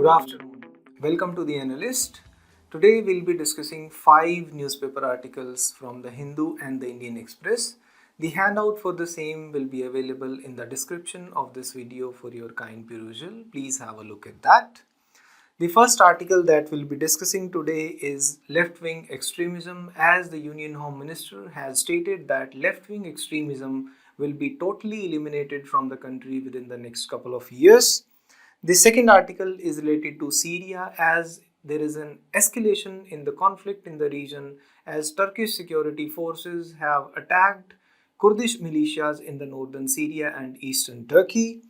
Good afternoon. Welcome to the Analyst. Today we'll be discussing 5 newspaper articles from the Hindu and the Indian Express. The handout for the same will be available in the description of this video for your kind perusal. Please have a look at that. The first article that we'll be discussing today is left-wing extremism, as the Union Home Minister has stated that left-wing extremism will be totally eliminated from the country within the next couple of years. The second article is related to Syria, as there is an escalation in the conflict in the region as Turkish security forces have attacked Kurdish militias in the northern Syria and eastern Turkey.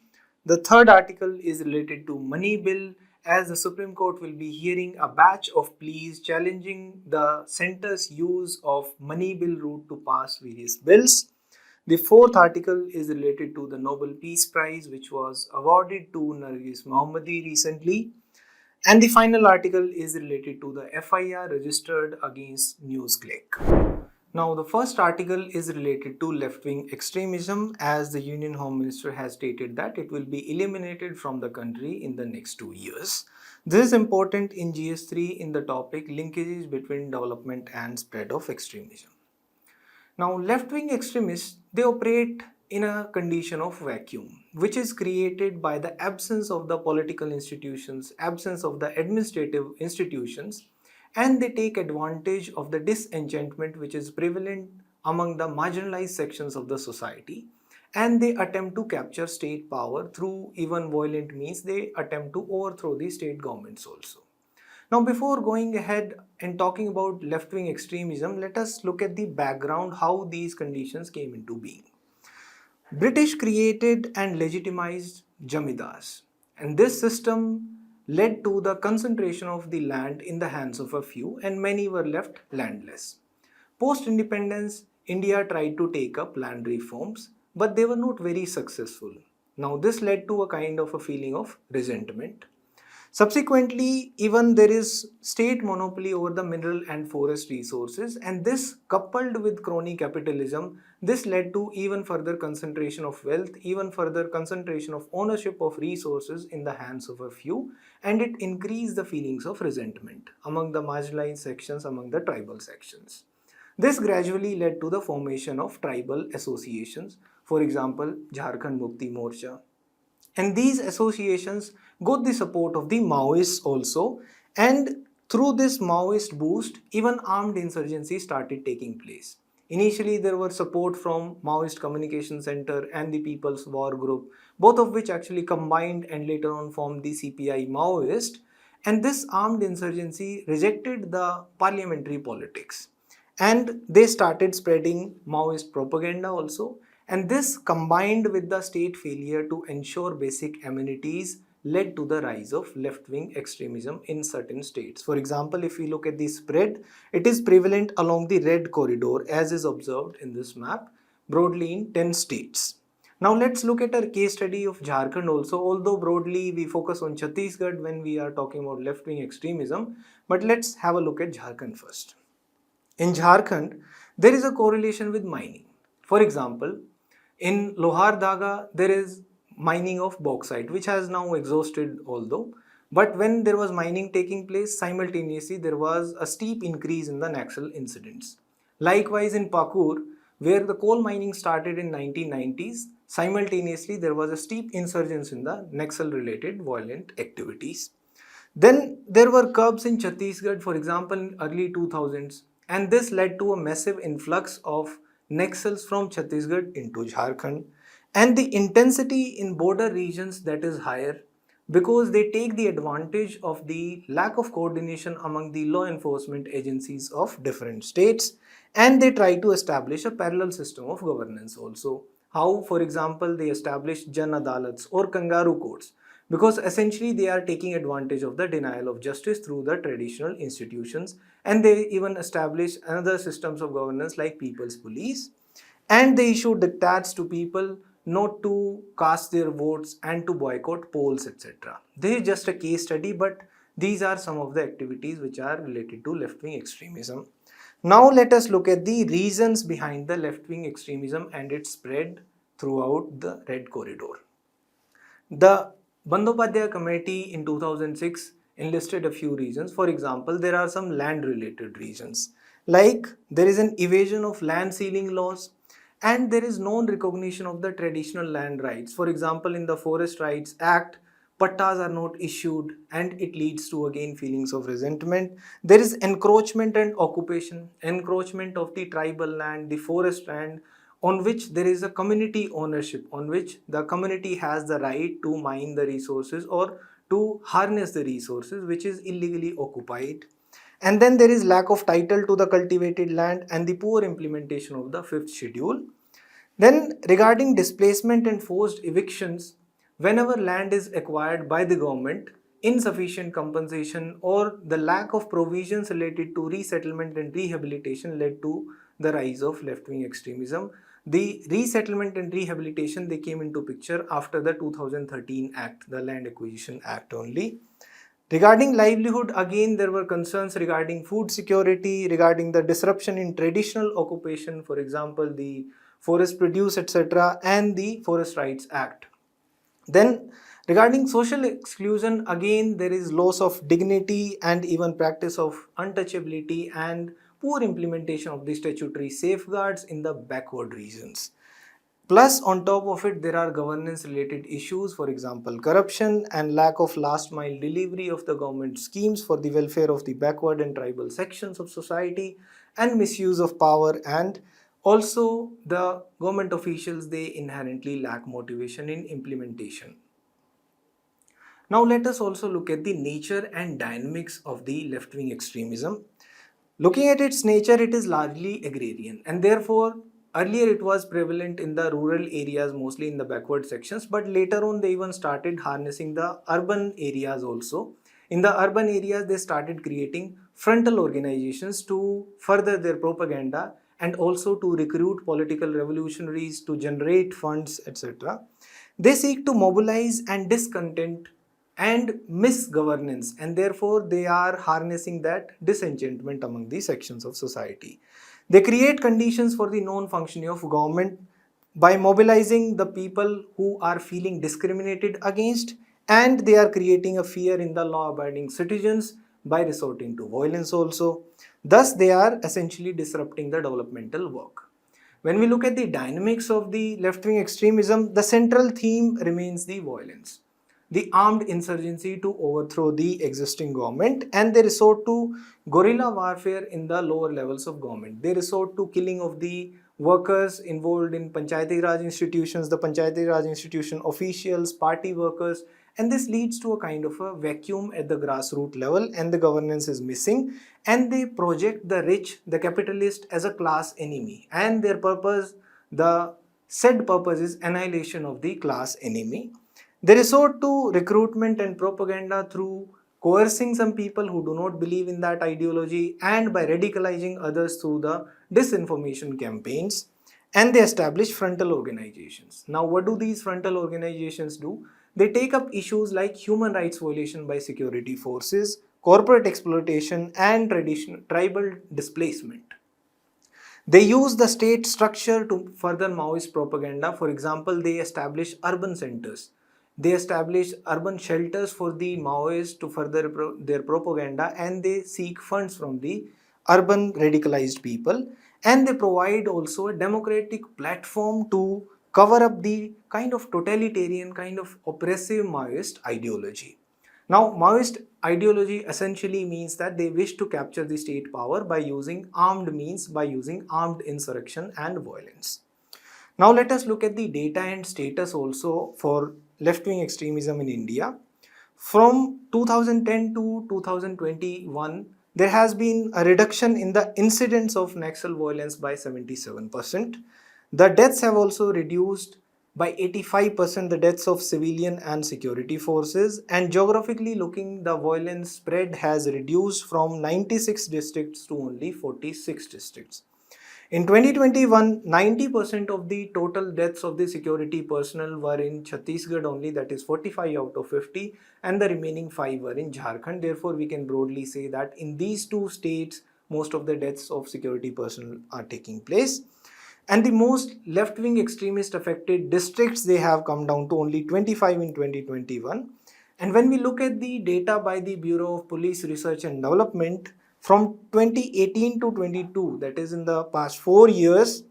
The third article is related to Money Bill, as the Supreme Court will be hearing a batch of pleas challenging the centre's use of Money Bill route to pass various bills. The fourth article is related to the Nobel Peace Prize, which was awarded to Nargis Mohammadi recently. And the final article is related to the FIR registered against NewsClick. Now, the first article is related to left-wing extremism, as the Union Home Minister has stated that it will be eliminated from the country in the next 2 years. This is important in GS3 in the topic linkages between development and spread of extremism. Now, left-wing extremists, they operate in a condition of vacuum, which is created by the absence of the political institutions, absence of the administrative institutions, and they take advantage of the disenchantment which is prevalent among the marginalized sections of the society, and they attempt to capture state power through even violent means. They attempt to overthrow the state governments also. Now, before going ahead and talking about left-wing extremism, let us look at the background, how these conditions came into being. British created and legitimized Jamidars, and this system led to the concentration of the land in the hands of a few, and many were left landless. Post-independence, India tried to take up land reforms, but they were not very successful. Now, this led to a kind of a feeling of resentment. Subsequently, even there is state monopoly over the mineral and forest resources, and this coupled with crony capitalism, this led to even further concentration of wealth, even further concentration of ownership of resources in the hands of a few, and it increased the feelings of resentment among the marginalized sections, among the tribal sections. This gradually led to the formation of tribal associations, for example, Jharkhand Mukti Morcha. And these associations got the support of the Maoists also, and through this Maoist boost, even armed insurgency started taking place. Initially, there were support from Maoist Communication Center and the People's War Group, both of which actually combined and later on formed the CPI Maoist. And this armed insurgency rejected the parliamentary politics, and they started spreading Maoist propaganda also. And this combined with the state failure to ensure basic amenities led to the rise of left-wing extremism in certain states. For example, if we look at the spread, it is prevalent along the red corridor, as is observed in this map, broadly in 10 states. Now let's look at a case study of Jharkhand also, although broadly we focus on Chhattisgarh when we are talking about left-wing extremism, but let's have a look at Jharkhand first. In Jharkhand, there is a correlation with mining. For example, in Lohardaga, there is mining of bauxite, which has now exhausted although, but when there was mining taking place, simultaneously there was a steep increase in the Naxal incidents. Likewise in Pakur, where the coal mining started in 1990s, simultaneously there was a steep insurgence in the Naxal related violent activities. Then there were curbs in Chhattisgarh, for example, in early 2000s, and this led to a massive influx of Naxals from Chhattisgarh into Jharkhand, and the intensity in border regions that is higher because they take the advantage of the lack of coordination among the law enforcement agencies of different states, and they try to establish a parallel system of governance also. How, for example, they establish Jan Adalats or Kangaroo courts, because essentially they are taking advantage of the denial of justice through the traditional institutions, and they even establish another systems of governance like people's police, and they issue diktats to people not to cast their votes and to boycott polls, etc. This is just a case study, but these are some of the activities which are related to left-wing extremism. Now let us look at the reasons behind the left-wing extremism and its spread throughout the red corridor. The Bandyopadhyay committee in 2006 enlisted a few reasons. For example, there are some land related reasons, like there is an evasion of land ceiling laws and there is no recognition of the traditional land rights. For example, in the Forest Rights Act, pattas are not issued and it leads to again feelings of resentment. There is encroachment and occupation, encroachment of the tribal land, the forest land, on which there is a community ownership, on which the community has the right to mine the resources or to harness the resources which is illegally occupied. And then there is lack of title to the cultivated land and the poor implementation of the fifth schedule. Then regarding displacement and forced evictions, whenever land is acquired by the government, insufficient compensation or the lack of provisions related to resettlement and rehabilitation led to the rise of left-wing extremism. The resettlement and rehabilitation, they came into picture after the 2013 Act, the Land Acquisition Act only. Regarding livelihood, again there were concerns regarding food security, regarding the disruption in traditional occupation, for example the forest produce etc. and the Forest Rights Act. Then regarding social exclusion, again there is loss of dignity and even practice of untouchability and poor implementation of the statutory safeguards in the backward regions. Plus, on top of it, there are governance related issues, for example, corruption and lack of last mile delivery of the government schemes for the welfare of the backward and tribal sections of society, and misuse of power, and also the government officials, they inherently lack motivation in implementation. Now let us also look at the nature and dynamics of the left-wing extremism. Looking at its nature, it is largely agrarian and therefore earlier it was prevalent in the rural areas, mostly in the backward sections, but later on they even started harnessing the urban areas also. In the urban areas, they started creating frontal organizations to further their propaganda and also to recruit political revolutionaries, to generate funds, etc. They seek to mobilize and discontent and misgovernance, and therefore they are harnessing that disenchantment among the sections of society. They create conditions for the non-functioning of government by mobilizing the people who are feeling discriminated against, and they are creating a fear in the law-abiding citizens by resorting to violence also. Thus, they are essentially disrupting the developmental work. When we look at the dynamics of the left-wing extremism, the central theme remains the violence, the armed insurgency to overthrow the existing government, and they resort to guerrilla warfare in the lower levels of government. They resort to killing of the workers involved in Panchayati Raj institutions, the Panchayati Raj institution officials, party workers, and this leads to a kind of a vacuum at the grassroots level and the governance is missing, and they project the rich, the capitalist as a class enemy, and their purpose, the said purpose is annihilation of the class enemy. They resort to recruitment and propaganda through coercing some people who do not believe in that ideology and by radicalizing others through the disinformation campaigns, and they establish frontal organizations. Now, what do these frontal organizations do? They take up issues like human rights violation by security forces, corporate exploitation, and traditional tribal displacement. They use the state structure to further Maoist propaganda. For example, they establish urban centers. They establish urban shelters for the Maoists to further their propaganda, and they seek funds from the urban radicalized people, and they provide also a democratic platform to cover up the kind of totalitarian, kind of oppressive Maoist ideology. Now, Maoist ideology essentially means that they wish to capture the state power by using armed means, by using armed insurrection and violence. Now, let us look at the data and status also for left-wing extremism in India. From 2010 to 2021, there has been a reduction in the incidence of Naxal violence by 77%. The deaths have also reduced by 85%, the deaths of civilian and security forces, and geographically looking, the violence spread has reduced from 96 districts to only 46 districts. In 2021, 90% of the total deaths of the security personnel were in Chhattisgarh only, that is 45 out of 50, and the remaining 5 were in Jharkhand. Therefore, we can broadly say that in these two states, most of the deaths of security personnel are taking place. And the most left-wing extremist affected districts, they have come down to only 25 in 2021. And when we look at the data by the Bureau of Police Research and Development from 2018 to 22, that is in the past 4 years,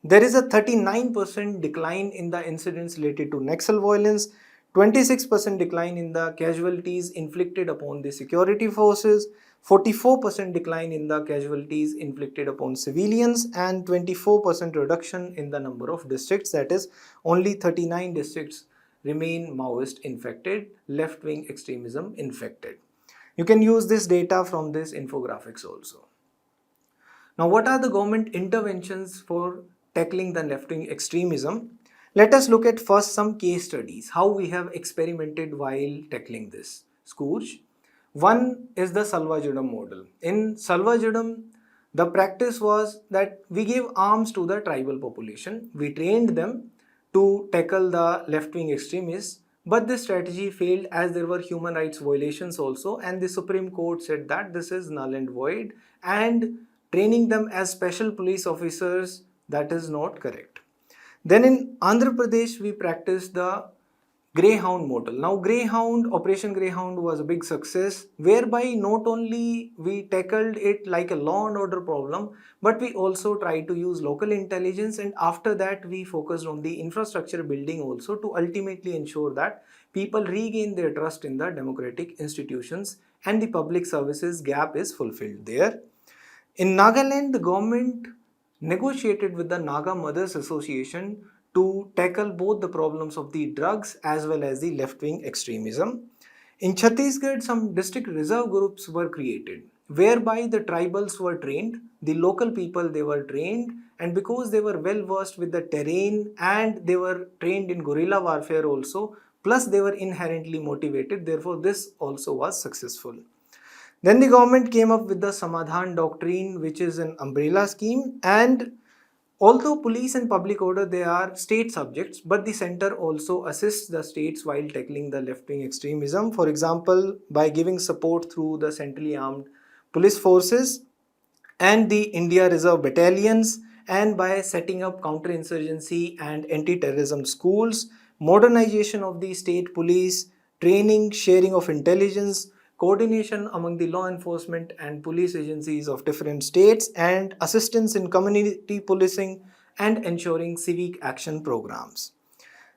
there is a 39% decline in the incidents related to Naxal violence, 26% decline in the casualties inflicted upon the security forces, 44% decline in the casualties inflicted upon civilians, and 24% reduction in the number of districts. That is, only 39 districts remain Maoist infected, left-wing extremism infected. You can use this data from this infographics also. Now, what are the government interventions for tackling the left-wing extremism? Let us look at first some case studies, how we have experimented while tackling this scourge. One is the Salvajudam model. In Salvajudam, the practice was that we gave arms to the tribal population. We trained them to tackle the left-wing extremists, but this strategy failed as there were human rights violations also, and the Supreme Court said that this is null and void, and training them as special police officers, that is not correct. Then in Andhra Pradesh, we practiced the Greyhound model. Now, Operation Greyhound was a big success, whereby not only we tackled it like a law and order problem, but we also tried to use local intelligence, and after that we focused on the infrastructure building also to ultimately ensure that people regain their trust in the democratic institutions and the public services gap is fulfilled there. In Nagaland, the government negotiated with the Naga Mothers Association to tackle both the problems of the drugs as well as the left-wing extremism. In Chhattisgarh, some district reserve groups were created, whereby the tribals were trained, the local people they were trained, and because they were well versed with the terrain and they were trained in guerrilla warfare also, plus they were inherently motivated, therefore this also was successful. Then the government came up with the Samadhan doctrine, which is an umbrella scheme, and although police and public order they are state subjects, but the center also assists the states while tackling the left-wing extremism. For example, by giving support through the centrally armed police forces and the India Reserve battalions, and by setting up counterinsurgency and anti-terrorism schools, modernization of the state police, training, sharing of intelligence, coordination among the law enforcement and police agencies of different states, and assistance in community policing and ensuring civic action programs.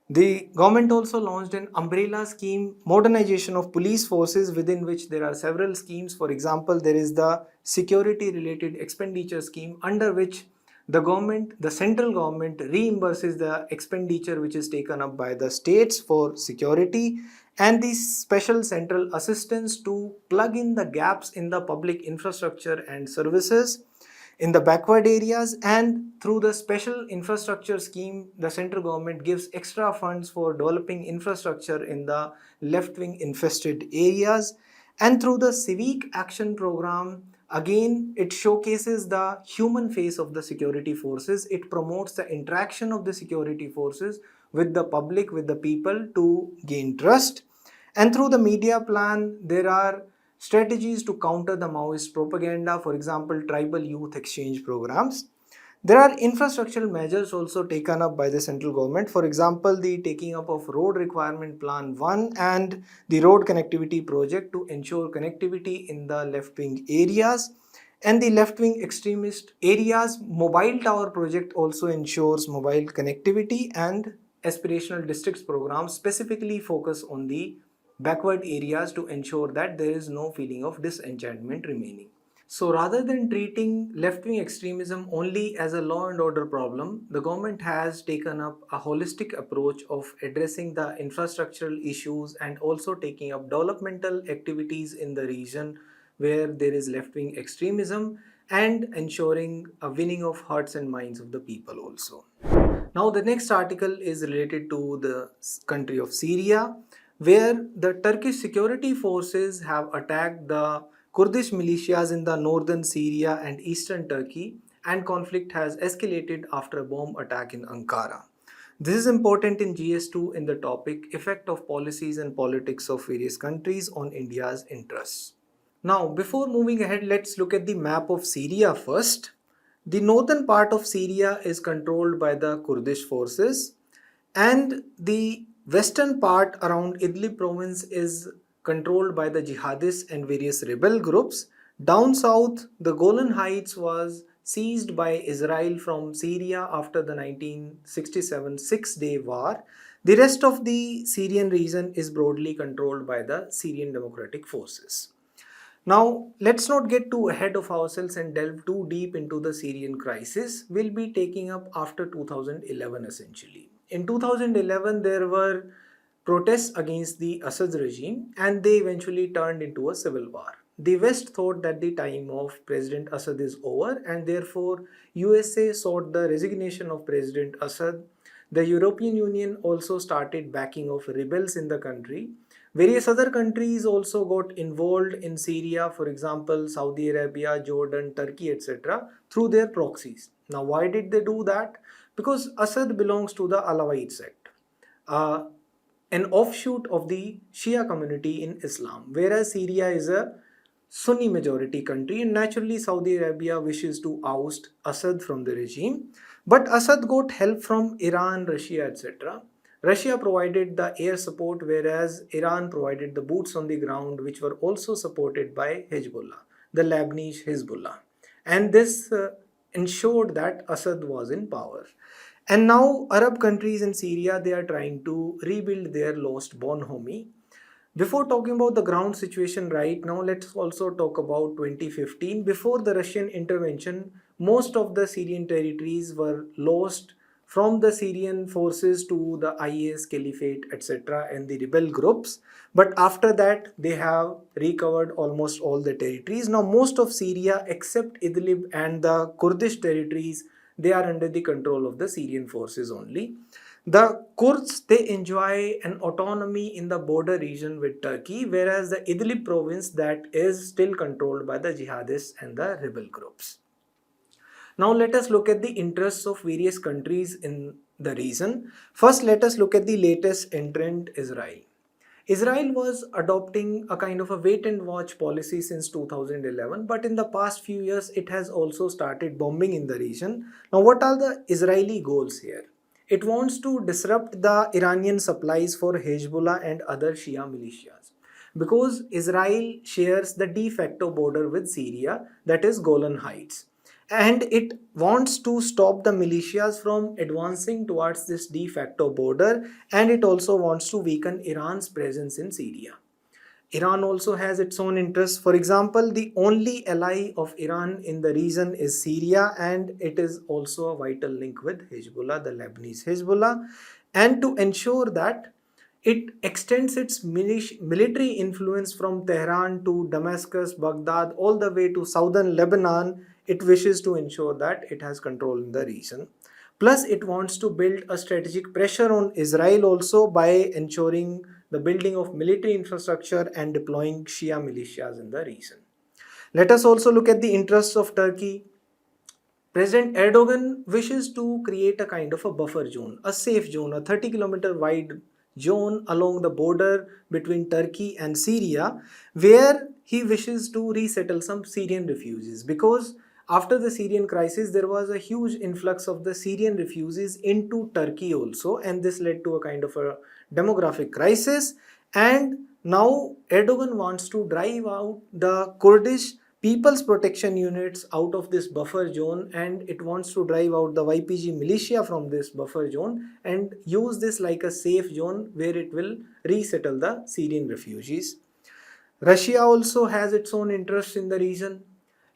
The government also launched an umbrella scheme, modernization of police forces, within which there are several schemes. For example, there is the security related expenditure scheme, under which the central government reimburses the expenditure which is taken up by the states for security, and the special central assistance to plug in the gaps in the public infrastructure and services in the backward areas. And through the special infrastructure scheme, the central government gives extra funds for developing infrastructure in the left-wing infested areas. And through the civic action program, again it showcases the human face of the security forces. It promotes the interaction of the security forces with the public, with the people, to gain trust. And through the media plan, there are strategies to counter the Maoist propaganda, for example, tribal youth exchange programs. There are infrastructural measures also taken up by the central government, for example, the taking up of Road Requirement Plan 1 and the Road Connectivity Project to ensure connectivity in the left-wing areas. And the left-wing extremist areas mobile tower project also ensures mobile connectivity, and aspirational districts programs specifically focus on the backward areas to ensure that there is no feeling of disenchantment remaining. So rather than treating left-wing extremism only as a law and order problem, the government has taken up a holistic approach of addressing the infrastructural issues and also taking up developmental activities in the region where there is left-wing extremism, and ensuring a winning of hearts and minds of the people also. Now the next article is related to the country of Syria, where the Turkish security forces have attacked the Kurdish militias in the northern Syria and eastern Turkey, and conflict has escalated after a bomb attack in Ankara. This is important in GS2 in the topic Effect of Policies and Politics of Various Countries on India's Interests. Now, before moving ahead, let's look at the map of Syria first. The northern part of Syria is controlled by the Kurdish forces, and the western part around Idlib province is controlled by the jihadists and various rebel groups. Down south, the Golan Heights was seized by Israel from Syria after the 1967 Six-Day War. The rest of the Syrian region is broadly controlled by the Syrian Democratic Forces. Now, let's not get too ahead of ourselves and delve too deep into the Syrian crisis. We'll be taking up after 2011 essentially. In 2011, there were protests against the Assad regime and they eventually turned into a civil war. The West thought that the time of President Assad is over and therefore USA sought the resignation of President Assad. The European Union also started backing of rebels in the country. Various other countries also got involved in Syria, for example, Saudi Arabia, Jordan, Turkey, etc., through their proxies. Now, why did they do that? Because Assad belongs to the Alawite sect, uh, an offshoot of the Shia community in Islam, whereas Syria is a Sunni majority country, and naturally Saudi Arabia wishes to oust Assad from the regime. But Assad got help from Iran, Russia, etc. Russia provided the air support, whereas Iran provided the boots on the ground, which were also supported by Hezbollah, the Lebanese Hezbollah. And this ensured that Assad was in power. And now Arab countries in Syria, they are trying to rebuild their lost bonhomie. Before talking about the ground situation right now, let's also talk about 2015. Before the Russian intervention, most of the Syrian territories were lost from the Syrian forces to the IS, Caliphate, etc., and the rebel groups. But after that, they have recovered almost all the territories. Now, most of Syria, except Idlib and the Kurdish territories, they are under the control of the Syrian forces only. The Kurds, they enjoy an autonomy in the border region with Turkey, whereas the Idlib province, that is still controlled by the jihadists and the rebel groups. Now let us look at the interests of various countries in the region. First, let us look at the latest entrant, Israel. Israel was adopting a kind of a wait and watch policy since 2011, but in the past few years it has also started bombing in the region. Now, what are the Israeli goals here? It wants to disrupt the Iranian supplies for Hezbollah and other Shia militias because Israel shares the de facto border with Syria, that is Golan Heights, and it wants to stop the militias from advancing towards this de facto border, and it also wants to weaken Iran's presence in Syria. Iran also has its own interests. For example, the only ally of Iran in the region is Syria, and it is also a vital link with Hezbollah, the Lebanese Hezbollah. And to ensure that it extends its military influence from Tehran to Damascus, Baghdad, all the way to southern Lebanon, it wishes to ensure that it has control in the region. Plus, it wants to build a strategic pressure on Israel also by ensuring the building of military infrastructure and deploying Shia militias in the region. Let us also look at the interests of Turkey. President Erdogan wishes to create a kind of a buffer zone, a safe zone, a 30-kilometer wide zone along the border between Turkey and Syria, where he wishes to resettle some Syrian refugees. Because after the Syrian crisis, there was a huge influx of the Syrian refugees into Turkey also, and this led to a kind of a demographic crisis. And now Erdogan wants to drive out the Kurdish People's Protection Units out of this buffer zone, and it wants to drive out the YPG militia from this buffer zone and use this like a safe zone where it will resettle the Syrian refugees. Russia also has its own interests in the region.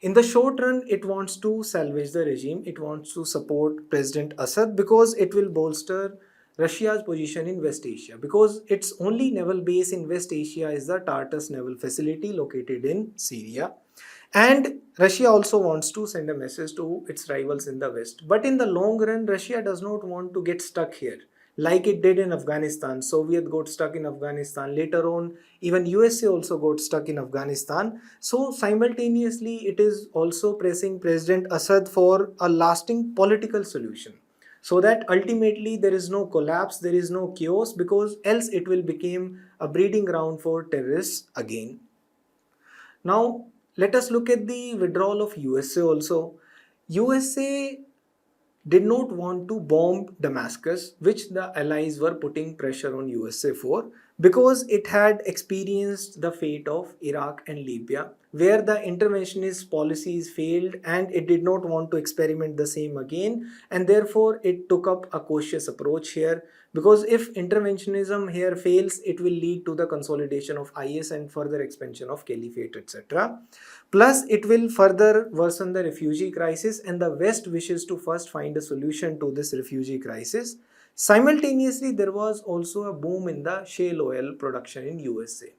In the short run, it wants to salvage the regime. It wants to support President Assad because it will bolster Russia's position in West Asia, because its only naval base in West Asia is the Tartus naval facility located in Syria. And Russia also wants to send a message to its rivals in the West. But in the long run, Russia does not want to get stuck here like it did in Afghanistan. Soviet got stuck in Afghanistan. Later on, even USA also got stuck in Afghanistan. So simultaneously, it is also pressing President Assad for a lasting political solution, so that ultimately there is no collapse, there is no chaos, because else it will become a breeding ground for terrorists again. Now, let us look at the withdrawal of USA also. USA did not want to bomb Damascus, which the allies were putting pressure on USA for, because it had experienced the fate of Iraq and Libya, where the interventionist policies failed and it did not want to experiment the same again, and therefore it took up a cautious approach here. Because if interventionism here fails, it will lead to the consolidation of IS and further expansion of caliphate, etc. Plus, it will further worsen the refugee crisis, and the West wishes to first find a solution to this refugee crisis. Simultaneously, there was also a boom in the shale oil production in USA.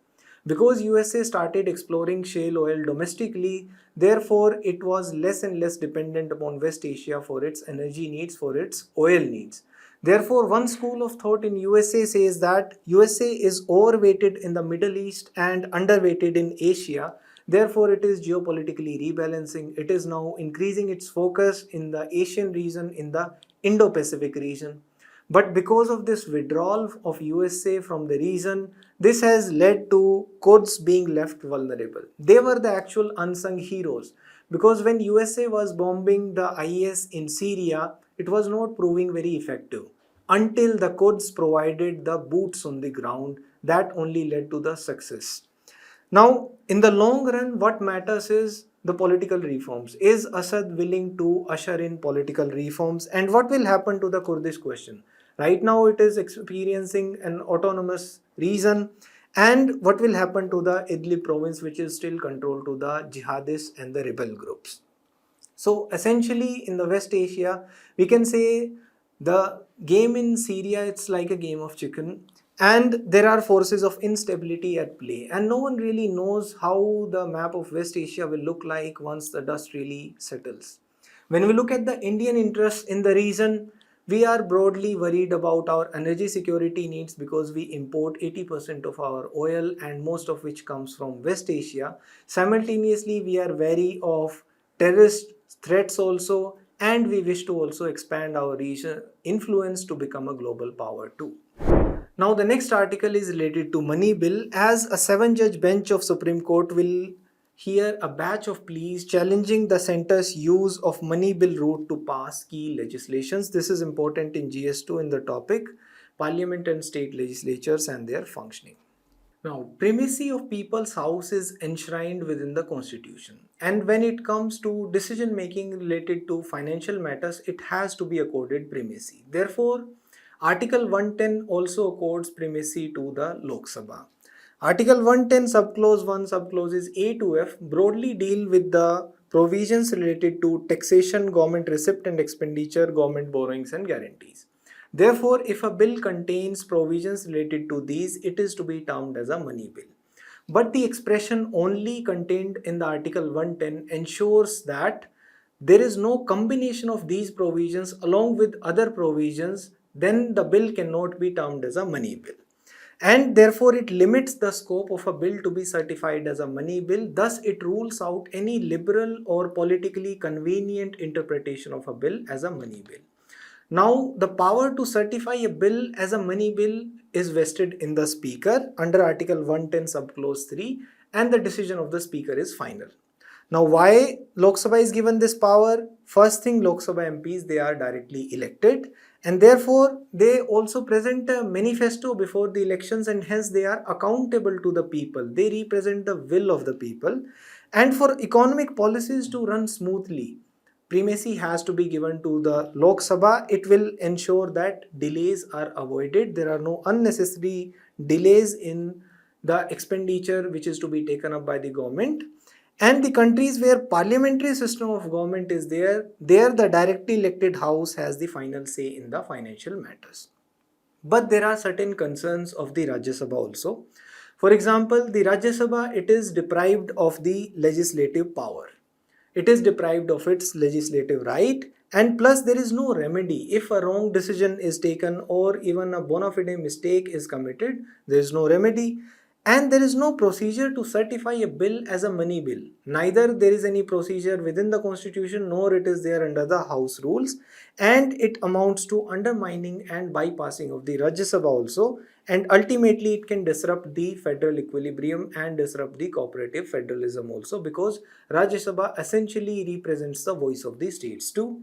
Because USA started exploring shale oil domestically, therefore, it was less and less dependent upon West Asia for its energy needs, for its oil needs. Therefore, one school of thought in USA says that USA is overweighted in the Middle East and underweighted in Asia. Therefore, it is geopolitically rebalancing. It is now increasing its focus in the Asian region, in the Indo-Pacific region. But because of this withdrawal of USA from the region, this has led to Kurds being left vulnerable. They were the actual unsung heroes, because when USA was bombing the IS in Syria, it was not proving very effective until the Kurds provided the boots on the ground. That only led to the success. Now, in the long run, what matters is the political reforms. Is Assad willing to usher in political reforms? And what will happen to the Kurdish question? Right now, it is experiencing an autonomous region. And what will happen to the Idlib province, which is still controlled to the jihadists and the rebel groups? So essentially in the West Asia, we can say the game in Syria, it's like a game of chicken, and there are forces of instability at play, and no one really knows how the map of West Asia will look like once the dust really settles. When we look at the Indian interests in the region, we are broadly worried about our energy security needs because we import 80% of our oil, and most of which comes from West Asia. Simultaneously, we are wary of terrorist threats also, and we wish to also expand our region influence to become a global power too. Now the next article is related to money bill, as a 7-judge bench of Supreme Court will hear a batch of pleas challenging the centre's use of money bill route to pass key legislations. This is important in GS2 in the topic Parliament and state legislatures and their functioning. Now, primacy of people's house is enshrined within the constitution, and when it comes to decision making related to financial matters, it has to be accorded primacy. Therefore, Article 110 also accords primacy to the Lok Sabha. Article 110 subclause 1 subclauses A to F broadly deal with the provisions related to taxation, government receipt and expenditure, government borrowings and guarantees. Therefore, if a bill contains provisions related to these, it is to be termed as a money bill. But the expression only contained in the Article 110 ensures that there is no combination of these provisions along with other provisions, then the bill cannot be termed as a money bill. And therefore, it limits the scope of a bill to be certified as a money bill. Thus, it rules out any liberal or politically convenient interpretation of a bill as a money bill. Now, the power to certify a bill as a money bill is vested in the Speaker under Article 110 subclause 3, and the decision of the Speaker is final. Now, why Lok Sabha is given this power? First thing, Lok Sabha MPs, they are directly elected, and therefore they also present a manifesto before the elections, and hence they are accountable to the people. They represent the will of the people, and for economic policies to run smoothly, primacy has to be given to the Lok Sabha. It will ensure that delays are avoided. There are no unnecessary delays in the expenditure which is to be taken up by the government. And the countries where parliamentary system of government is there the directly elected house has the final say in the financial matters. But there are certain concerns of the Rajya Sabha also. For example, the Rajya Sabha, it is deprived of the legislative power. It is deprived of its legislative right, and plus there is no remedy. If a wrong decision is taken or even a bona fide mistake is committed, there is no remedy. And there is no procedure to certify a bill as a money bill. Neither there is any procedure within the constitution nor it is there under the house rules, and it amounts to undermining and bypassing of the Rajya Sabha also, and ultimately it can disrupt the federal equilibrium and disrupt the cooperative federalism also, because Rajya Sabha essentially represents the voice of the states too.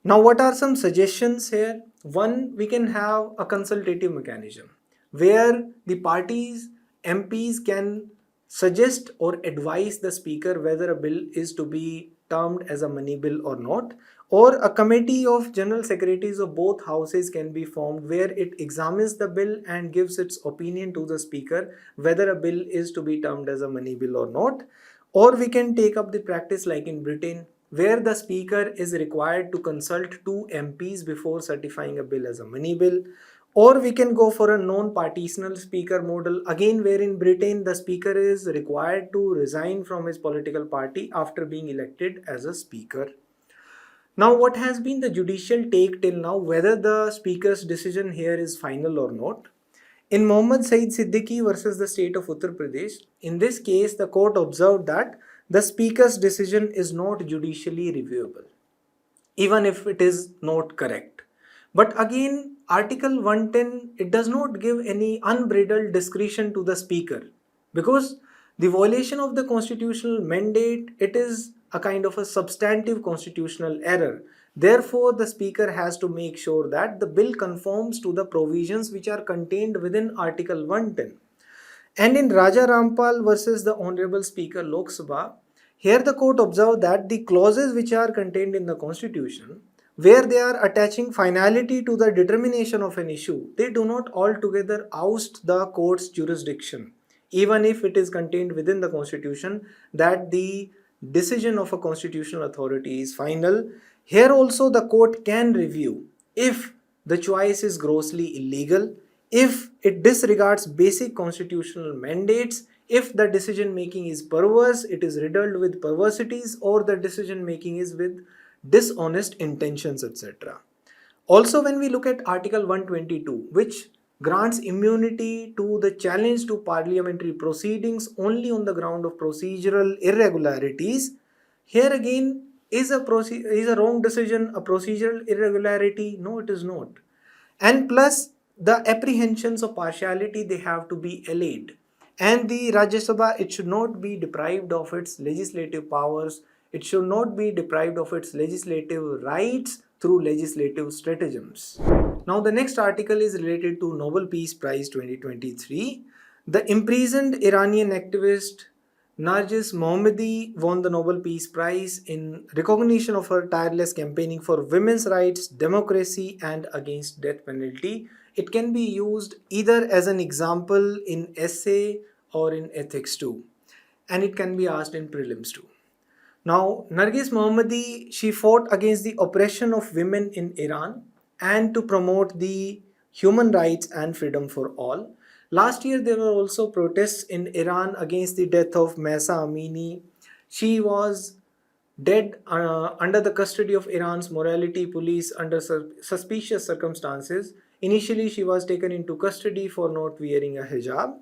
Now, what are some suggestions here? One, we can have a consultative mechanism where the parties, MPs can suggest or advise the speaker whether a bill is to be termed as a money bill or not, or a committee of general secretaries of both houses can be formed where it examines the bill and gives its opinion to the speaker whether a bill is to be termed as a money bill or not. Or we can take up the practice like in Britain, where the speaker is required to consult two MPs before certifying a bill as a money bill. Or we can go for a non-partitional speaker model, again where in Britain the speaker is required to resign from his political party after being elected as a speaker. Now, what has been the judicial take till now, whether the speaker's decision here is final or not? In Mohammad Saeed Siddiqui versus the state of Uttar Pradesh, in this case, the court observed that the speaker's decision is not judicially reviewable, even if it is not correct. But again, Article 110, it does not give any unbridled discretion to the speaker, because the violation of the constitutional mandate, it is a kind of a substantive constitutional error. Therefore, the speaker has to make sure that the bill conforms to the provisions which are contained within Article 110. And in Raja Rampal versus the Honorable Speaker Lok Sabha, here the court observed that the clauses which are contained in the constitution, where they are attaching finality to the determination of an issue, they do not altogether oust the court's jurisdiction, even if it is contained within the constitution that the decision of a constitutional authority is final. Here also the court can review if the choice is grossly illegal, if it disregards basic constitutional mandates, if the decision making is perverse, it is riddled with perversities, or the decision making is with dishonest intentions, etc. Also, when we look at Article 122, which grants immunity to the challenge to parliamentary proceedings only on the ground of procedural irregularities, here again, is a wrong decision a procedural irregularity? No, it is not. And plus, the apprehensions of partiality, they have to be allayed. And the Rajya Sabha, it should not be deprived of its legislative powers. It should not be deprived of its legislative rights through legislative stratagems. Now, the next article is related to Nobel Peace Prize 2023. The imprisoned Iranian activist Narges Mohammadi won the Nobel Peace Prize in recognition of her tireless campaigning for women's rights, democracy, and against death penalty. It can be used either as an example in essay or in ethics too, and it can be asked in prelims too. Now, Nargis Mohammadi, she fought against the oppression of women in Iran and to promote the human rights and freedom for all. Last year, there were also protests in Iran against the death of Mahsa Amini. She was dead under the custody of Iran's morality police under suspicious circumstances. Initially, she was taken into custody for not wearing a hijab.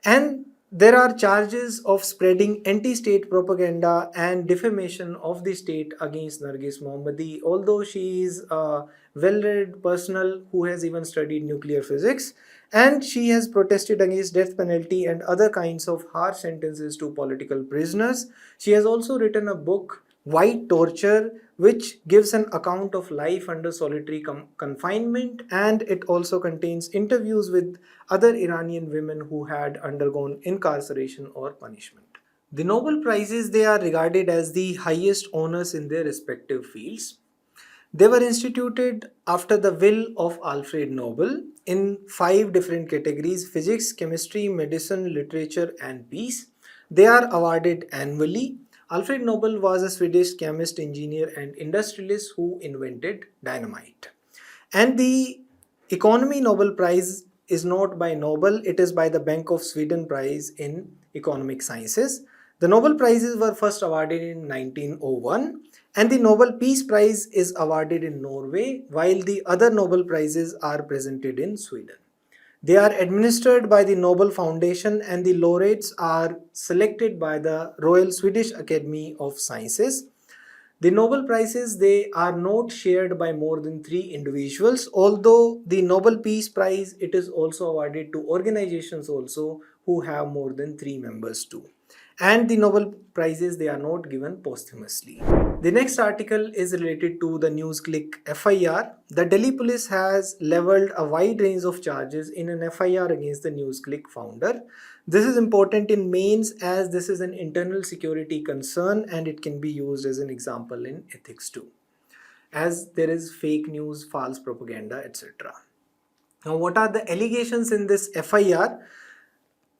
And there are charges of spreading anti-state propaganda and defamation of the state against Nargis Mohammadi, although she is a well-read person who has even studied nuclear physics, and she has protested against death penalty and other kinds of harsh sentences to political prisoners. She has also written a book, White Torture, which gives an account of life under solitary confinement, and it also contains interviews with other Iranian women who had undergone incarceration or punishment. The Nobel Prizes, they are regarded as the highest honors in their respective fields. They were instituted after the will of Alfred Nobel in 5 different categories: physics, chemistry, medicine, literature, and peace. They are awarded annually. Alfred Nobel was a Swedish chemist, engineer, and industrialist who invented dynamite. And the Economy Nobel Prize is not by Nobel, it is by the Bank of Sweden Prize in Economic Sciences. The Nobel Prizes were first awarded in 1901, and the Nobel Peace Prize is awarded in Norway, while the other Nobel Prizes are presented in Sweden. They are administered by the Nobel Foundation and the laureates are selected by the Royal Swedish Academy of Sciences. The Nobel Prizes, they are not shared by more than 3 individuals, although the Nobel Peace Prize, it is also awarded to organizations also who have more than 3 members too. And the Nobel Prizes, they are not given posthumously. The next article is related to the NewsClick FIR. The Delhi police has leveled a wide range of charges in an FIR against the NewsClick founder. This is important in mains as this is an internal security concern and it can be used as an example in ethics too, as there is fake news, false propaganda, etc. Now, what are the allegations in this FIR?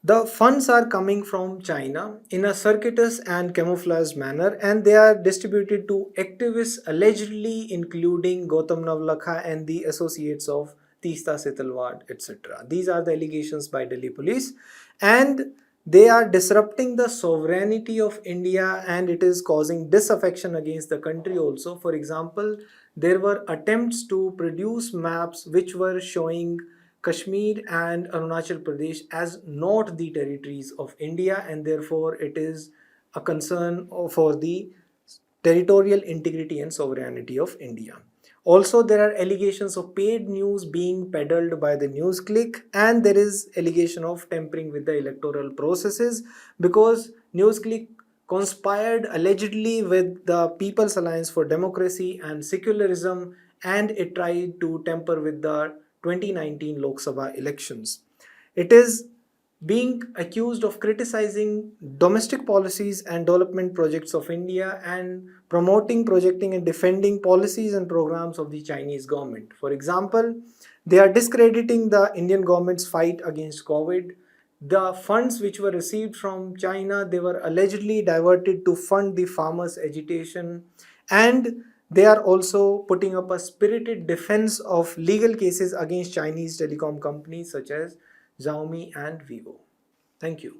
The funds are coming from China in a circuitous and camouflaged manner and they are distributed to activists allegedly including Gautam Navlakha and the associates of Teesta Setalwad, etc. These are the allegations by Delhi police and they are disrupting the sovereignty of India and it is causing disaffection against the country also. For example, there were attempts to produce maps which were showing Kashmir and Arunachal Pradesh as not the territories of India and therefore it is a concern for the territorial integrity and sovereignty of India. Also, there are allegations of paid news being peddled by the NewsClick and there is allegation of tampering with the electoral processes because NewsClick conspired allegedly with the People's Alliance for Democracy and Secularism and it tried to tamper with the 2019 Lok Sabha elections. It is being accused of criticizing domestic policies and development projects of India and promoting, projecting and defending policies and programs of the Chinese government. For example, they are discrediting the Indian government's fight against COVID. The funds which were received from China, they were allegedly diverted to fund the farmers' agitation and they are also putting up a spirited defense of legal cases against Chinese telecom companies such as Xiaomi and Vivo. Thank you.